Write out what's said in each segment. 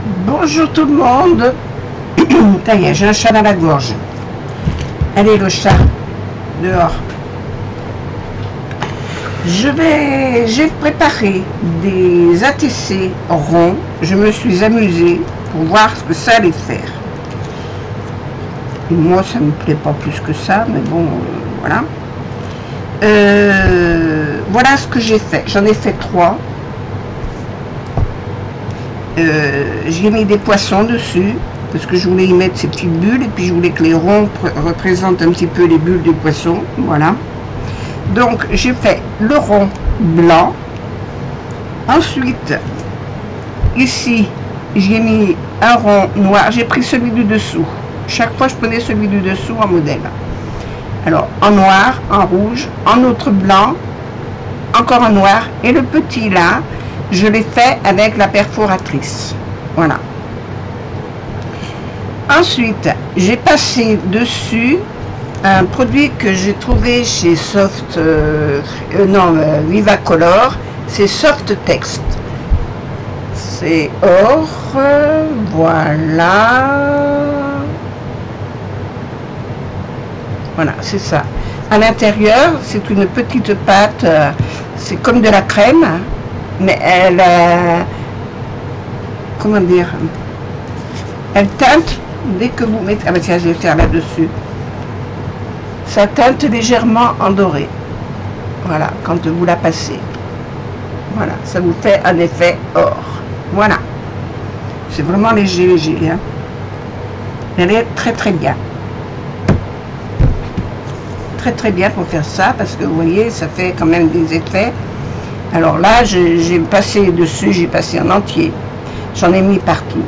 Bonjour tout le monde. Ça y est, j'ai un chat dans la gorge. Allez le chat, dehors. J'ai préparé des ATC ronds. Je me suis amusée pour voir ce que ça allait faire. Et moi, ça me plaît pas plus que ça, mais bon, voilà. Voilà ce que j'ai fait. J'en ai fait 3. J'ai mis des poissons dessus parce que je voulais y mettre ces petites bulles et puis je voulais que les ronds représentent un petit peu les bulles du poisson. Voilà. Donc j'ai fait le rond blanc. Ensuite, ici, j'ai mis un rond noir. J'ai pris celui du dessous. Chaque fois, je prenais celui du dessous en modèle. Alors, en noir, en rouge, en autre blanc, encore en noir. Et le petit là, je l'ai fait avec la perforatrice. Voilà. Ensuite, j'ai passé dessus un produit que j'ai trouvé chez Vivacolor. C'est Soft Text. C'est or. Voilà. Voilà, c'est ça. À l'intérieur, c'est une petite pâte. C'est comme de la crème. Mais elle, comment dire, elle teinte dès que vous mettez, ah ben tiens, je vais faire là-dessus, ça teinte légèrement en doré, voilà, quand vous la passez, voilà, ça vous fait un effet or, voilà, c'est vraiment léger, hein. Elle est très très bien, très bien pour faire ça, parce que vous voyez, ça fait quand même des effets. Alors là, j'ai passé dessus, j'ai passé en entier. J'en ai mis partout.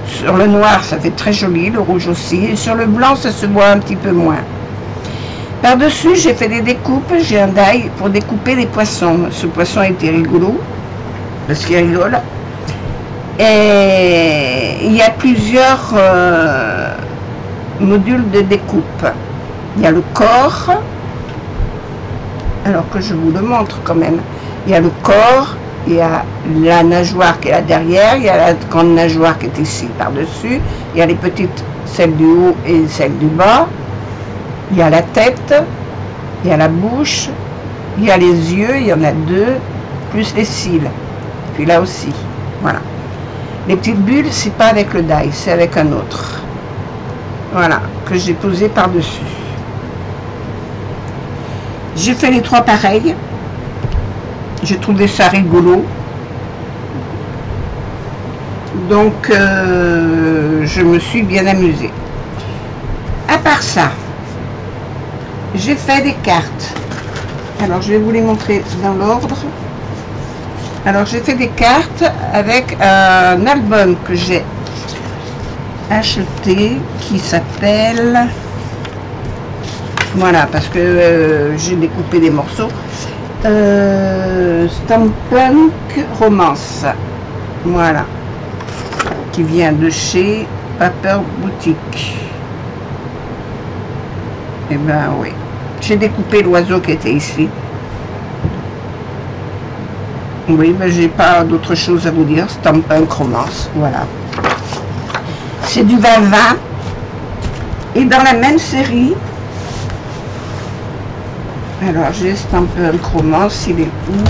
Sur le noir, ça fait très joli, le rouge aussi. Et sur le blanc, ça se voit un petit peu moins. Par-dessus, j'ai fait des découpes. J'ai un die pour découper les poissons. Ce poisson était rigolo, parce qu'il rigole. Et il y a plusieurs modules de découpe. Il y a le corps. Alors que je vous le montre quand même. Il y a le corps, il y a la nageoire qui est là derrière, il y a la grande nageoire qui est ici par-dessus, il y a les petites, celles du haut et celles du bas, il y a la tête, il y a la bouche, il y a les yeux, il y en a 2, plus les cils, puis là aussi, voilà. Les petites bulles, c'est pas avec le die, c'est avec un autre, voilà, que j'ai posé par-dessus. J'ai fait les 3 pareils. J'ai trouvé ça rigolo. Donc, je me suis bien amusée. À part ça, j'ai fait des cartes. Alors, je vais vous les montrer dans l'ordre. Alors, j'ai fait des cartes avec un album que j'ai acheté qui s'appelle... Voilà, parce que j'ai découpé des morceaux. Stampunk Romance. Voilà. Qui vient de chez Paper Boutique. Et ben oui. J'ai découpé l'oiseau qui était ici. Oui, ben j'ai pas d'autre chose à vous dire. Stampunk Romance. Voilà. C'est du 20-20. Et dans la même série... Alors, j'ai Stampunk Romance, il est où?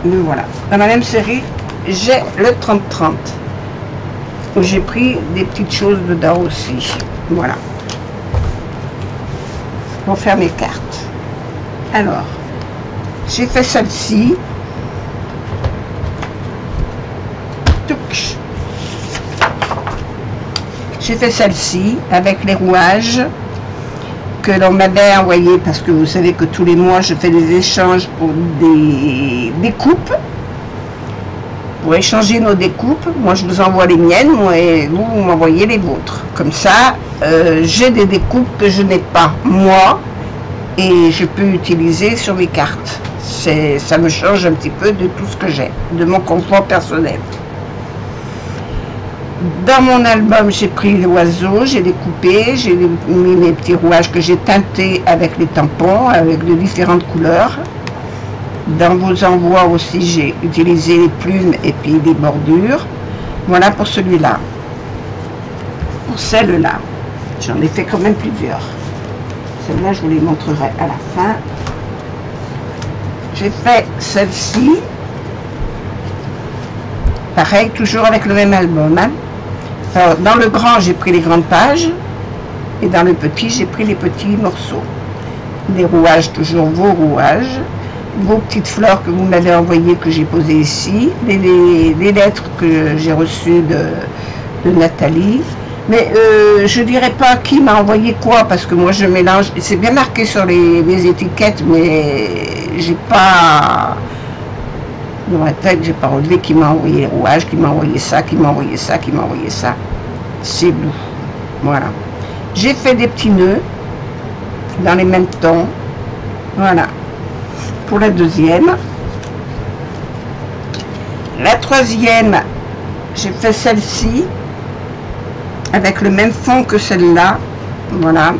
Le voilà. Dans la même série, j'ai le 30-30. Où j'ai pris des petites choses dedans aussi. Voilà. Pour faire mes cartes. Alors, j'ai fait celle-ci. J'ai fait celle-ci avec les rouages que l'on m'avait envoyé, parce que vous savez que tous les mois je fais des échanges pour des découpes, pour échanger nos découpes. Moi je vous envoie les miennes, et vous m'envoyez les vôtres, comme ça j'ai des découpes que je n'ai pas moi et je peux utiliser sur mes cartes. Ça me change un petit peu de tout ce que j'ai, de mon confort personnel. Dans mon album, j'ai pris l'oiseau, j'ai découpé, j'ai mis les petits rouages que j'ai teintés avec les tampons, avec de différentes couleurs. Dans vos envois aussi, j'ai utilisé les plumes et puis les bordures. Voilà pour celui-là. Pour celle-là, j'en ai fait quand même plusieurs. Celle-là, je vous les montrerai à la fin. J'ai fait celle-ci. Pareil, toujours avec le même album. Hein. Alors, dans le grand, j'ai pris les grandes pages. Et dans le petit, j'ai pris les petits morceaux. Les rouages, toujours vos rouages. Vos petites fleurs que vous m'avez envoyées, que j'ai posées ici. Les lettres que j'ai reçues de Nathalie. Mais je dirais pas qui m'a envoyé quoi, parce que moi je mélange. C'est bien marqué sur les étiquettes, mais j'ai pas... Dans ma tête, j'ai pas relevé qui m'a envoyé les rouages, qui m'a envoyé ça, qui m'a envoyé ça, qui m'a envoyé ça. C'est doux. Voilà. J'ai fait des petits nœuds dans les mêmes tons. Voilà. Pour la deuxième. La troisième, j'ai fait celle-ci avec le même fond que celle-là. Voilà.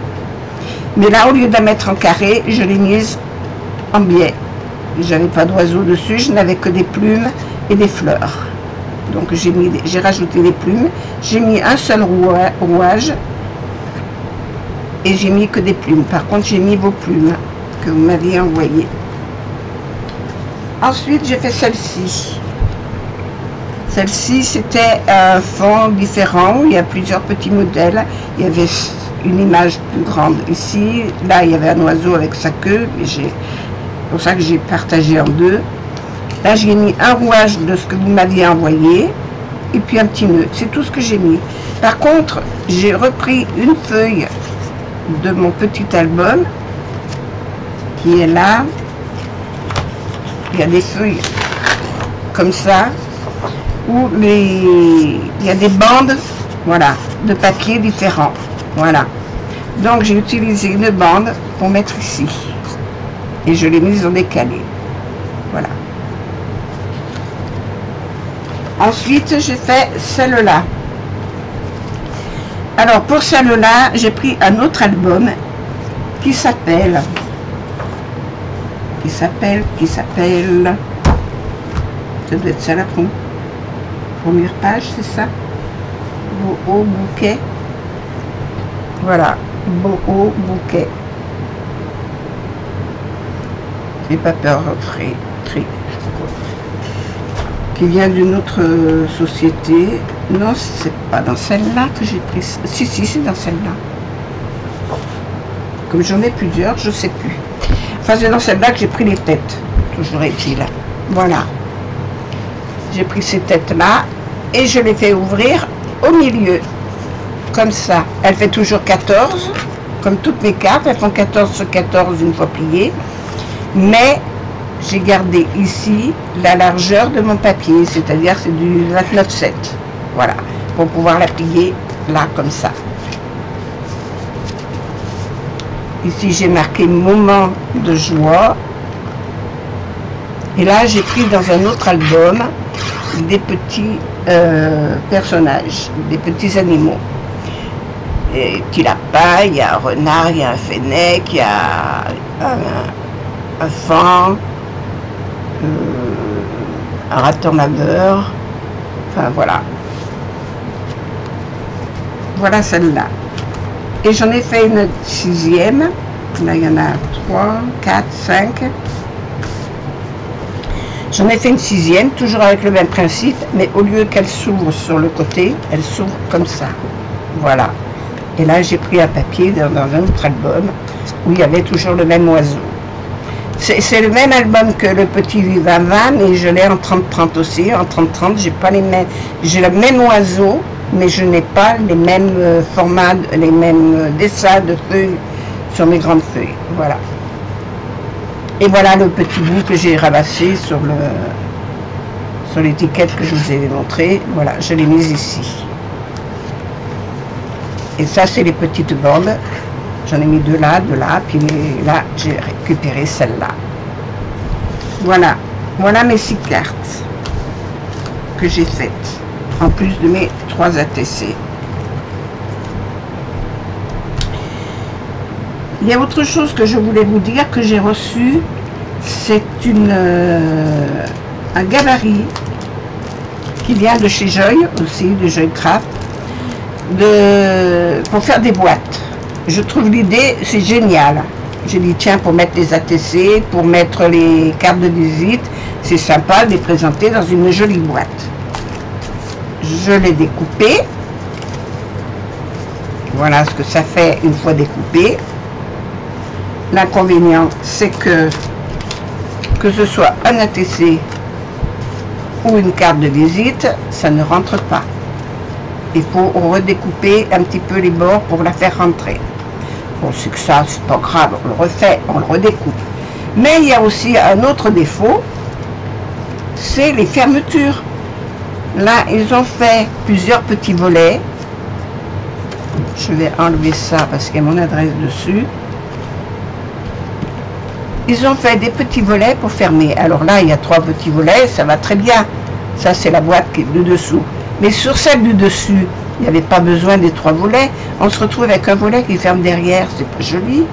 Mais là, au lieu de la mettre en carré, je l'ai mise en biais. J'avais pas d'oiseau dessus, je n'avais que des plumes et des fleurs. Donc j'ai rajouté des plumes. J'ai mis un seul rouage et j'ai mis que des plumes. Par contre, j'ai mis vos plumes que vous m'aviez envoyées. Ensuite, j'ai fait celle-ci. Celle-ci, c'était un fond différent où il y a plusieurs petits modèles. Il y avait une image plus grande ici. Là, il y avait un oiseau avec sa queue. C'est pour ça que j'ai partagé en deux. Là, j'ai mis un rouage de ce que vous m'aviez envoyé. Et puis un petit nœud. C'est tout ce que j'ai mis. Par contre, j'ai repris une feuille de mon petit album qui est là. Il y a des feuilles comme ça. Où il y a des bandes, voilà, de papier différents. Voilà. Donc j'ai utilisé une bande pour mettre ici. Et je l'ai mise en décalé. Voilà. Ensuite, j'ai fait celle-là. Alors pour celle-là, j'ai pris un autre album qui s'appelle. Ça doit être ça la première page, c'est ça. Beau bouquet. Voilà. Beau bouquet. J'ai pas peur, qui vient d'une autre société. Non, c'est pas dans celle-là que j'ai pris. Si, c'est dans celle-là. Comme j'en ai plusieurs, je sais plus. Enfin, c'est dans celle-là que j'ai pris les têtes. Toujours est-il. Voilà. J'ai pris ces têtes-là et je les fais ouvrir au milieu. Comme ça. Elle fait toujours 14. Comme toutes mes cartes, elles font 14 sur 14 une fois pliées. Mais j'ai gardé ici la largeur de mon papier. C'est-à-dire c'est du 29,7. Voilà. Pour pouvoir la plier là, comme ça. Ici, j'ai marqué moment de joie. Et là, j'ai pris dans un autre album des petits personnages, des petits animaux. Et petit lapin, il y a un renard, il y a un fennec, il y a un faon, un raton laveur. Enfin, voilà. Voilà celle-là. Et j'en ai fait une 6e. Là, il y en a 3, 4, 5. J'en ai fait une 6e, toujours avec le même principe, mais au lieu qu'elle s'ouvre sur le côté, elle s'ouvre comme ça. Voilà. Et là, j'ai pris un papier dans un autre album où il y avait toujours le même oiseau. C'est le même album que le petit Viva-Va, mais je l'ai en 30-30 aussi. En 30-30, j'ai pas les mêmes. J'ai le même oiseau, mais je n'ai pas les mêmes formats, les mêmes dessins de feuilles sur mes grandes feuilles. Voilà. Et voilà le petit bout que j'ai ramassé sur l'étiquette que je vous ai montré. Voilà, je l'ai mise ici. Et ça, c'est les petites bandes. J'en ai mis deux là, puis là, j'ai récupéré celle-là. Voilà. Voilà mes 6 cartes que j'ai faites, en plus de mes 3 ATC. Il y a autre chose que je voulais vous dire que j'ai reçu. C'est un gabarit qui vient de chez Joy aussi, de Joycraft, pour faire des boîtes. Je trouve l'idée, c'est génial. J'ai dit tiens, pour mettre les ATC, pour mettre les cartes de visite, c'est sympa de les présenter dans une jolie boîte. Je l'ai découpé. Voilà ce que ça fait une fois découpé. L'inconvénient, c'est que ce soit un ATC ou une carte de visite, ça ne rentre pas. Il faut redécouper un petit peu les bords pour la faire rentrer. Bon, c'est que ça, c'est pas grave, on le refait, on le redécoupe. Mais il y a aussi un autre défaut, c'est les fermetures. Là, ils ont fait plusieurs petits volets. Je vais enlever ça parce qu'il y a mon adresse dessus. Ils ont fait des petits volets pour fermer. Alors là, il y a 3 petits volets, ça va très bien. Ça, c'est la boîte qui est de dessous. Mais sur celle du dessus, il n'y avait pas besoin des 3 volets. On se retrouve avec un volet qui ferme derrière. C'est pas joli.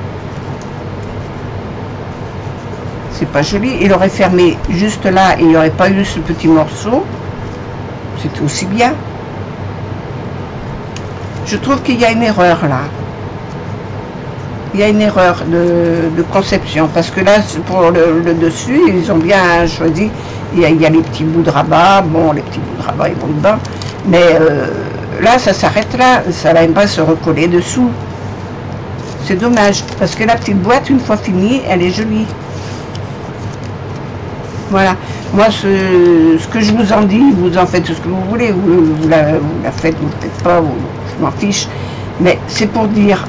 C'est pas joli. Il aurait fermé juste là et il n'y aurait pas eu ce petit morceau. C'était aussi bien. Je trouve qu'il y a une erreur là. Il y a une erreur de conception, parce que là, pour le dessus, ils ont bien choisi, il y a les petits bouts de rabat, bon, les petits bouts de rabat, ils vont dedans, mais là, ça s'arrête là, ça n'aime pas se recoller dessous. C'est dommage, parce que la petite boîte, une fois finie, elle est jolie. Voilà, moi, ce que je vous en dis, vous en faites ce que vous voulez, vous la faites, vous ne faites pas, je m'en fiche, mais c'est pour dire,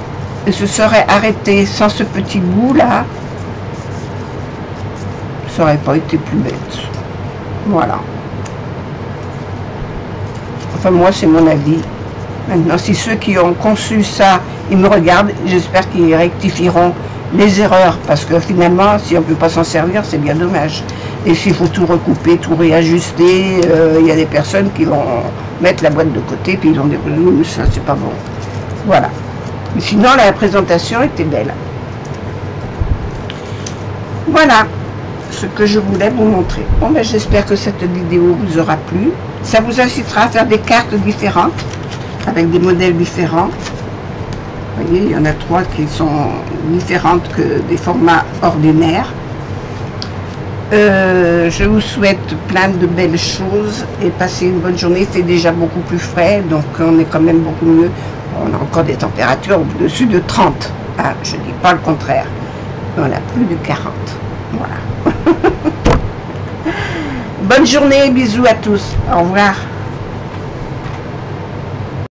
se serait arrêté sans ce petit bout là, ça aurait pas été plus bête. Voilà. Enfin, moi, c'est mon avis. Maintenant, si ceux qui ont conçu ça, ils me regardent, j'espère qu'ils rectifieront les erreurs, parce que finalement, si on ne peut pas s'en servir, c'est bien dommage. Et s'il faut tout recouper, tout réajuster, il y a des personnes qui vont mettre la boîte de côté, puis ils vont dire, ça, c'est pas bon. Voilà. Mais sinon, la présentation était belle. Voilà ce que je voulais vous montrer. Bon, ben, j'espère que cette vidéo vous aura plu. Ça vous incitera à faire des cartes différentes, avec des modèles différents. Vous voyez, il y en a 3 qui sont différentes que des formats ordinaires. Je vous souhaite plein de belles choses et passez une bonne journée. Il fait déjà beaucoup plus frais, donc on est quand même beaucoup mieux. On a encore des températures au-dessus de 30. Ah, je ne dis pas le contraire. On a plus de 40. Voilà. Bonne journée, bisous à tous. Au revoir.